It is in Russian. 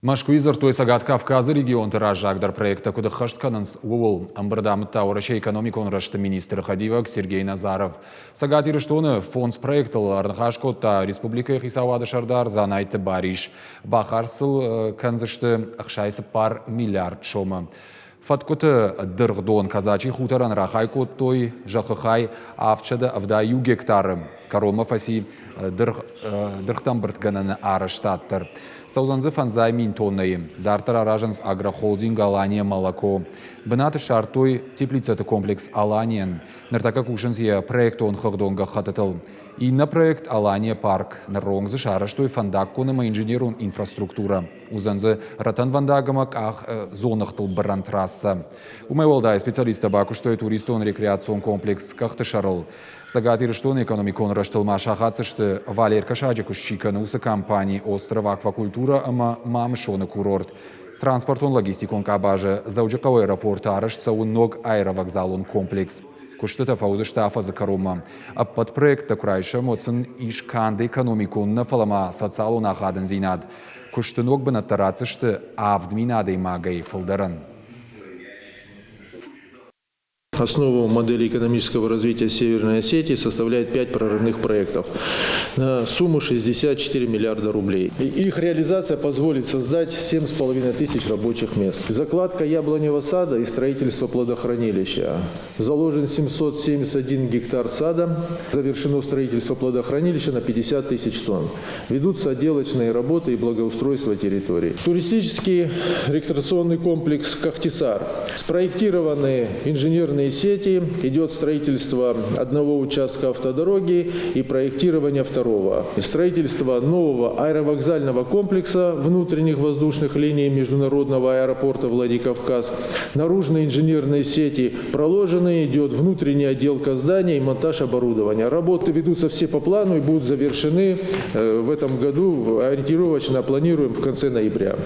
Машкуизар той сагат Кавказы регион тиражагдар проекта куды хаштканынс уол амбырдамытта орыша экономикон рашты министр Хадивак Сергей Назаров. Сагат ирыштоны фонд проектыл арнхашкотта республика хисавады шардар занайты бариш. Бахарсыл канзышты ақшайсы пар миллиард шомы. Фаткоты дыргдон казачи хутаран рахайкот той жахыхай авчада авдаю гектары. Карома фаси дырхтан быртгананы арыштаттыр. Саузанзы фанзай мин тоннайым. Дартар аражанс агрохолдинг Алания молоко. Бынаты шартой теплицаты комплекс Аланиен. Нартака кушанзия проект он хагдонга хататыл. И на проект Алания парк. Наронгзы шараштой фандак конама инженерун инфраструктура. Узанзы ратан вандагамак ах зонахтыл баран трасса. Умайвалдай специалиста баку, что туристон рекреацион комплекс кахты шарыл. Сагатир что экономикон раштыл машахатсы, что Валер Кашаджик ущиканы усы компании острова аквакультура ама мамшоны курорт. Транспортон логистикон кабажа зауджикау аэропорта арашца у ног аэровокзалон комплекс. Куштыта фаузы штафа за карума. А под проект такрайша моцин ишканды экономикон на фалама социалу нахаден зинад. Куштынок бы натараться, что авдминады магай фалдаран. Основу модели экономического развития Северной Осетии составляет 5 прорывных проектов на сумму 64 миллиарда рублей. И их реализация позволит создать 7,5 тысяч рабочих мест. Закладка яблоневого сада и строительство плодохранилища. Заложен 771 гектар сада. Завершено строительство плодохранилища на 50 тысяч тонн. Ведутся отделочные работы и благоустройство территорий. Туристический рекреационный комплекс Кахтисар. Спроектированы инженерные сети, идет строительство одного участка автодороги и проектирование второго. Строительство нового аэровокзального комплекса внутренних воздушных линий международного аэропорта Владикавказ. Наружные инженерные сети проложены, идет внутренняя отделка здания и монтаж оборудования. Работы ведутся все по плану и будут завершены в этом году, ориентировочно планируем в конце ноября.